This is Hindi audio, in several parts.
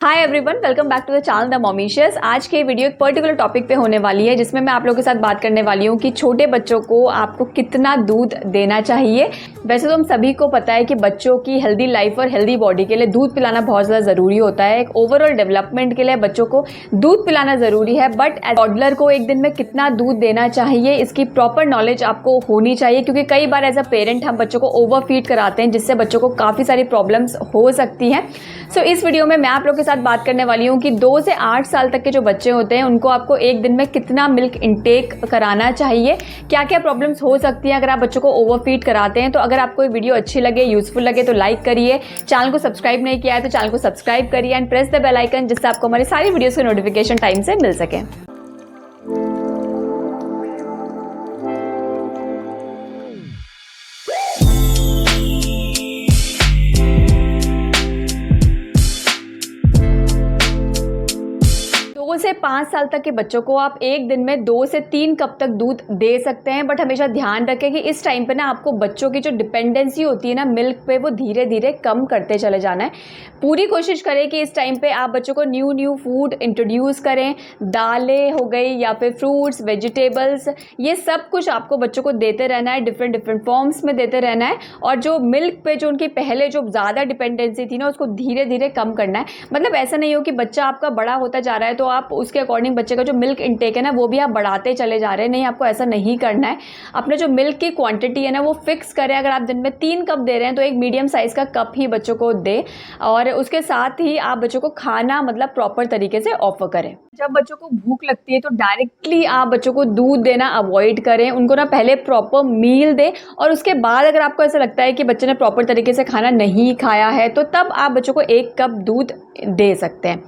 Hi everyone, welcome back to the channel the Mommicious. आज की वीडियो एक पर्टिकुलर टॉपिक पे होने वाली है जिसमें मैं आप लोगों के साथ बात करने वाली हूँ कि छोटे बच्चों को आपको कितना दूध देना चाहिए। वैसे तो हम सभी को पता है कि बच्चों की हेल्दी लाइफ और हेल्दी बॉडी के लिए दूध पिलाना बहुत ज़्यादा ज़रूरी होता है। एक ओवरऑल डेवलपमेंट के लिए बच्चों को दूध पिलाना ज़रूरी है, बट टॉडलर को एक दिन में कितना दूध देना चाहिए इसकी प्रॉपर नॉलेज आपको होनी चाहिए, क्योंकि कई बार एज अ पेरेंट हम बच्चों को ओवर फीड कराते हैं जिससे बच्चों को काफ़ी सारी प्रॉब्लम्स हो सकती हैं। सो इस वीडियो में मैं आप लोगों के साथ बात करने वाली हूँ कि 2 से 8 साल तक के जो बच्चे होते हैं उनको आपको एक दिन में कितना मिल्क इंटेक कराना चाहिए, क्या क्या प्रॉब्लम्स हो सकती हैं अगर आप बच्चों को ओवरफीड कराते हैं। तो अगर आपको ये वीडियो अच्छी लगे, यूजफुल लगे तो लाइक करिए। चैनल को सब्सक्राइब नहीं किया है तो चैनल को सब्सक्राइब करिए and press the bell icon, जिससे आपको हमारी सारी वीडियोज़ की नोटिफिकेशन टाइम से मिल सके। से 5 साल तक के बच्चों को आप एक दिन में 2 से 3 कप तक दूध दे सकते हैं, बट हमेशा ध्यान रखें कि इस टाइम पे ना आपको बच्चों की जो डिपेंडेंसी होती है ना मिल्क पे, वो धीरे धीरे कम करते चले जाना है। पूरी कोशिश करें कि इस टाइम पे आप बच्चों को न्यू फूड इंट्रोड्यूस करें। दालें हो गई या फिर फ्रूट्स, वेजिटेबल्स, ये सब कुछ आपको बच्चों को देते रहना है, डिफरेंट फॉर्म्स में देते रहना है। और जो मिल्क पे जो उनकी पहले जो ज़्यादा डिपेंडेंसी थी ना उसको धीरे धीरे कम करना है। मतलब ऐसा नहीं हो कि बच्चा आपका बड़ा होता जा रहा है तो आप उसके अकॉर्डिंग बच्चे का जो मिल्क इंटेक है ना वो भी आप बढ़ाते चले जा रहे हैं। नहीं, आपको ऐसा नहीं करना है। अपने जो मिल्क की क्वांटिटी है ना वो फिक्स करें। अगर आप दिन में 3 कप दे रहे हैं तो एक मीडियम साइज का कप ही बच्चों को दे, और उसके साथ ही आप बच्चों को खाना मतलब प्रॉपर तरीके से ऑफर करें। जब बच्चों को भूख लगती है तो डायरेक्टली आप बच्चों को दूध देना अवॉइड करें। उनको ना पहले प्रॉपर मील दें, और उसके बाद अगर आपको ऐसा लगता है कि बच्चे ने प्रॉपर तरीके से खाना नहीं खाया है तो तब आप बच्चों को 1 कप दूध दे सकते हैं।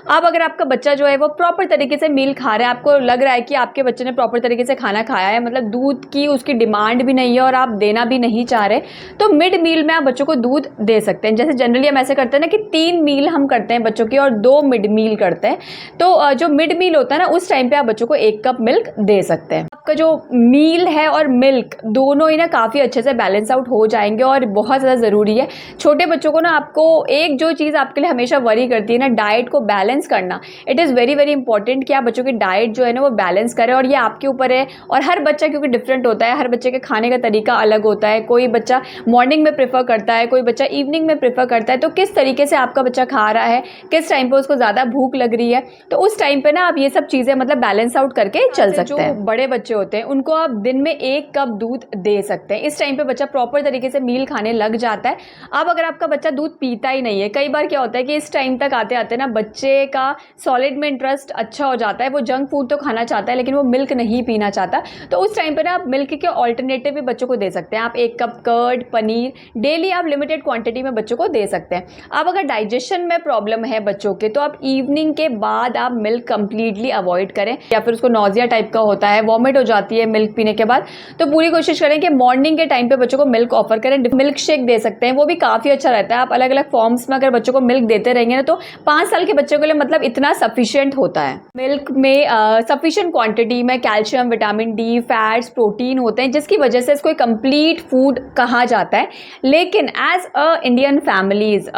अब अगर आपका बच्चा जो है वो प्रॉपर तरीके से मील खा रहा है, आपको लग रहा है कि आपके बच्चे ने प्रॉपर तरीके से खाना खाया है, मतलब दूध की उसकी डिमांड भी नहीं है और आप देना भी नहीं चाह रहे, तो मिड मील में आप बच्चों को दूध दे सकते हैं। जैसे जनरली हम ऐसे करते हैं ना कि 3 मील हम करते हैं बच्चों की और 2 मिड मील करते हैं। तो जो मिड मील होता है ना उस टाइम पे आप बच्चों को 1 कप मिल्क दे सकते हैं। आपका जो मील है और मिल्क दोनों ही ना काफ़ी अच्छे से बैलेंस आउट हो जाएंगे और बहुत ज़्यादा ज़रूरी है। छोटे बच्चों को ना आपको एक जो चीज़ आपके लिए हमेशा वरी करती है ना, डाइट को बैलेंस करना। It is very very important कि आप बच्चों की डाइट जो है ना वो बैलेंस करें, और ये आपके ऊपर है। और हर बच्चा क्योंकि डिफरेंट होता है, हर बच्चे के खाने का तरीका अलग होता है। कोई बच्चा मॉर्निंग में प्रेफर करता है, कोई बच्चा इवनिंग में प्रेफर करता है। तो किस तरीके से आपका बच्चा खा रहा है, किस टाइम पे उसको ज़्यादा भूख लग रही है, तो उस टाइम पे ना आप ये सब चीज़ें मतलब बैलेंस आउट करके चल सकते हैं। जो बड़े बच्चे होते हैं उनको आप दिन में 1 कप दूध दे सकते हैं। इस टाइम पे बच्चा प्रॉपर तरीके से मील खाने लग जाता है। अब अगर आपका बच्चा दूध पीता ही नहीं है, कई बार क्या होता है कि इस टाइम तक आते आते ना बच्चे का सॉलिड में इंटरेस्ट अच्छा हो जाता है, वो जंक फूड तो खाना चाहता है लेकिन वो मिल्क नहीं पीना चाहता। तो उस टाइम पे ना आप मिल्क के ऑल्टरनेटिव भी बच्चों को दे सकते हैं। आप 1 कप कर्ड, पनीर डेली आप लिमिटेड क्वांटिटी में बच्चों को दे सकते हैं। अब अगर डाइजेशन में प्रॉब्लम है बच्चों के तो आप इवनिंग के बाद आप मिल्क कंप्लीटली अवॉइड करें, या फिर उसको नॉजिया टाइप का होता है, वॉमिट हो जाती है मिल्क पीने के बाद, तो पूरी कोशिश करें कि मॉर्निंग के टाइम पे बच्चों को मिल्क ऑफर करें। मिल्क शेक दे सकते हैं, वो भी काफ़ी अच्छा रहता है। आप अलग अलग फॉर्म्स में अगर बच्चों को मिल्क देते रहेंगे ना तो 5 साल के बच्चों के लिए मतलब इतना सफिशिएंट होता है। मिल्क में सफिशिएंट क्वांटिटी में calcium, vitamin D, fats, protein होते हैं, जिसकी वजह से इसको कंप्लीट फूड कहा जाता है। लेकिन एज अ इंडियन फैमिलीज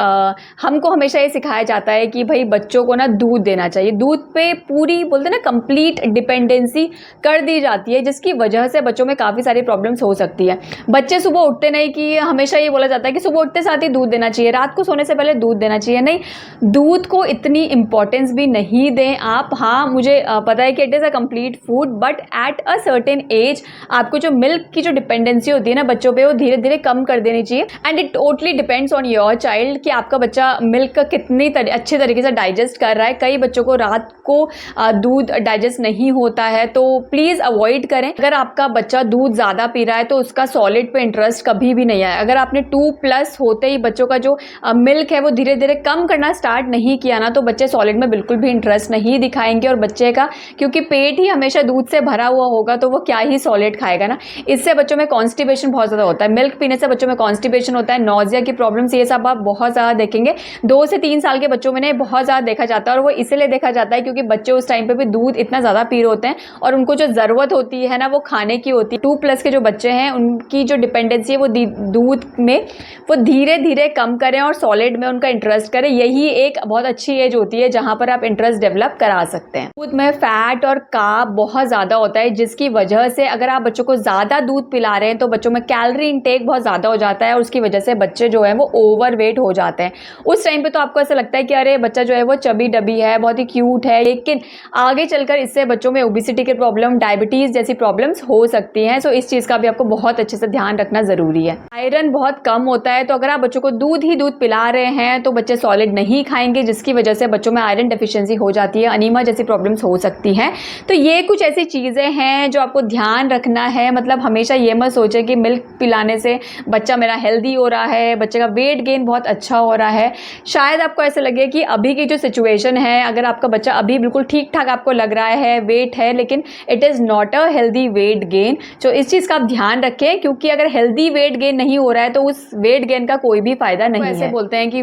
हमको हमेशा ये सिखाया जाता है कि भाई बच्चों को ना दूध देना चाहिए। दूध पे पूरी बोलते हैं ना कंप्लीट डिपेंडेंसी कर दी जाती है, जिसकी वजह से बच्चों में काफ़ी सारी प्रॉब्लम्स हो सकती है। बच्चे सुबह उठते नहीं, कि हमेशा ये बोला जाता है कि सुबह उठते साथ ही दूध देना चाहिए, रात को सोने से पहले दूध देना चाहिए। नहीं, दूध को इतनी इंपॉर्टेंस भी नहीं दें आप। हाँ, मुझे पता है कि it is a complete food, but at a certain age आपको जो मिल्क की जो डिपेंडेंसी होती है ना बच्चों पे, वो धीरे धीरे कम कर देनी चाहिए। And it totally depends on your child कि आपका बच्चा मिल्क कितनी अच्छे तरीके से डाइजेस्ट कर रहा है। कई बच्चों को रात को दूध डाइजेस्ट नहीं होता है, तो प्लीज़ अवॉइड करें। अगर आपका बच्चा दूध ज़्यादा पी रहा है तो उसका सॉलिड पे इंटरेस्ट कभी भी नहीं आया। अगर आपने 2+ होते ही बच्चों का जो मिल्क है वो धीरे धीरे कम करना स्टार्ट नहीं किया ना, तो बच्चे सॉलिड में बिल्कुल भी इंटरेस्ट इंटरेस्ट नहीं दिखाएंगे और बच्चे का क्योंकि पेट ही हमेशा दूध से भरा हुआ होगा तो वो क्या ही सॉलिड खाएगा ना। इससे बच्चों में कॉन्स्टिपेशन बहुत ज़्यादा होता है। मिल्क पीने से बच्चों में कॉन्स्टिपेशन होता है, नौजिया की प्रॉब्लम्स, ये सब आप बहुत ज़्यादा देखेंगे। 2 से 3 साल के बच्चों में बहुत ज़्यादा देखा जाता है और वो इसलिए देखा जाता है क्योंकि बच्चे उस टाइम पे भी दूध इतना ज़्यादा पी रहे होते हैं और उनको जो ज़रूरत होती है ना वो खाने की होती है। 2+ के जो बच्चे हैं उनकी जो डिपेंडेंसी है वो दूध में वो धीरे धीरे कम करें और सॉलिड में उनका इंटरेस्ट करें। यही एक बहुत अच्छी एज होती है जहाँ पर आप इंटरेस्ट डेवलप करा सकते हैं। दूध में फैट और कार्ब बहुत ज़्यादा होता है जिसकी वजह से अगर आप बच्चों को ज़्यादा दूध पिला रहे हैं तो बच्चों में कैलोरी इंटेक बहुत ज़्यादा हो जाता है और उसकी वजह से बच्चे जो है वो ओवरवेट हो जाते हैं। उस टाइम पे तो आपको ऐसा लगता है कि अरे बच्चा जो है वो चबी डबी है, बहुत ही क्यूट है, लेकिन आगे चलकर इससे बच्चों में ओबेसिटी के प्रॉब्लम, डायबिटीज़ जैसी प्रॉब्लम्स हो सकती हैं। सो इस चीज़ का भी आपको बहुत अच्छे से ध्यान रखना ज़रूरी है। आयरन बहुत कम होता है तो अगर आप बच्चों को दूध ही दूध पिला रहे हैं तो बच्चे सॉलिड नहीं खाएंगे जिसकी वजह से बच्चों में आयरन डेफिशिएंसी हो जाती है, अनीमिया जैसी प्रॉब्लम्स हो सकती हैं। तो ये कुछ ऐसी चीज़ें हैं जो आपको ध्यान रखना है। मतलब हमेशा ये मत सोचें कि मिल्क पिलाने से बच्चा मेरा हेल्दी हो रहा है, बच्चे का वेट गेन बहुत अच्छा हो रहा है। शायद आपको ऐसा लगे कि अभी की जो सिचुएशन है, अगर आपका बच्चा अभी बिल्कुल ठीक ठाक आपको लग रहा है, वेट है, लेकिन it is not a healthy weight gain. तो इस चीज़ का आप ध्यान रखें क्योंकि अगर हेल्दी वेट गेन नहीं हो रहा है तो उस वेट गेन का कोई भी फायदा नहीं है। ऐसे बोलते हैं कि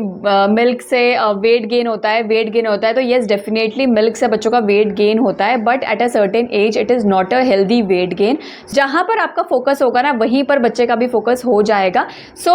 मिल्क से वेट गेन होता है, वेट गेन होता है, तो येस डेफिनेटली मिल्क से बच्चों का वेट गेन होता है, but at a certain age it is not a healthy weight gain. जहाँ पर आपका फोकस होगा ना वहीं पर बच्चे का भी फोकस हो जाएगा। सो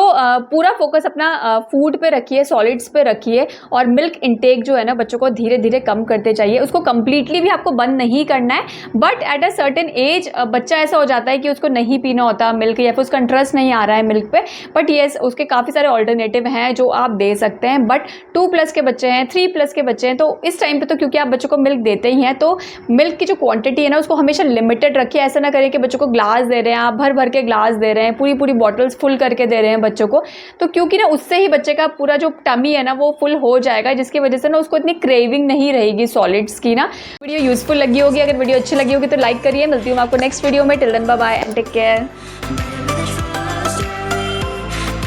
पूरा फोकस अपना फूड पे रखिए, सॉलिड्स पे रखिए और मिल्क इंटेक जो है ना बच्चों को धीरे धीरे कम करते चाहिए। उसको कंप्लीटली भी आपको बंद नहीं करना है, but at a certain age बच्चा ऐसा हो जाता है कि उसको नहीं पीना होता मिल्क या फिर उसका इंटरेस्ट नहीं आ रहा है मिल्क पे, बट येस उसके काफ़ी सारे ऑल्टरनेटिव हैं जो आप दे सकते हैं। बट 2+ के बच्चे हैं, 3+ के बच्चे हैं, तो इस टाइम पे तो क्योंकि आप बच्चों को मिल्क देते ही हैं तो मिल्क की जो क्वांटिटी है ना उसको हमेशा लिमिटेड रखिए। ऐसा ना करें कि बच्चों को ग्लास दे रहे हैं, आप भर भर के ग्लास दे रहे हैं, पूरी पूरी बॉटल्स फुल करके दे रहे हैं बच्चों को, तो क्योंकि ना उससे ही बच्चे का पूरा जो टमी है ना वो फुल हो जाएगा जिसकी वजह से ना उसको इतनी क्रेविंग नहीं रहेगी सॉलिड्स की ना। वीडियो यूजफुल लगी होगी, अगर वीडियो अच्छी लगी होगी तो लाइक करिए। मिलती हूँ आपको नेक्स्ट वीडियो में। Till then bye bye and take care.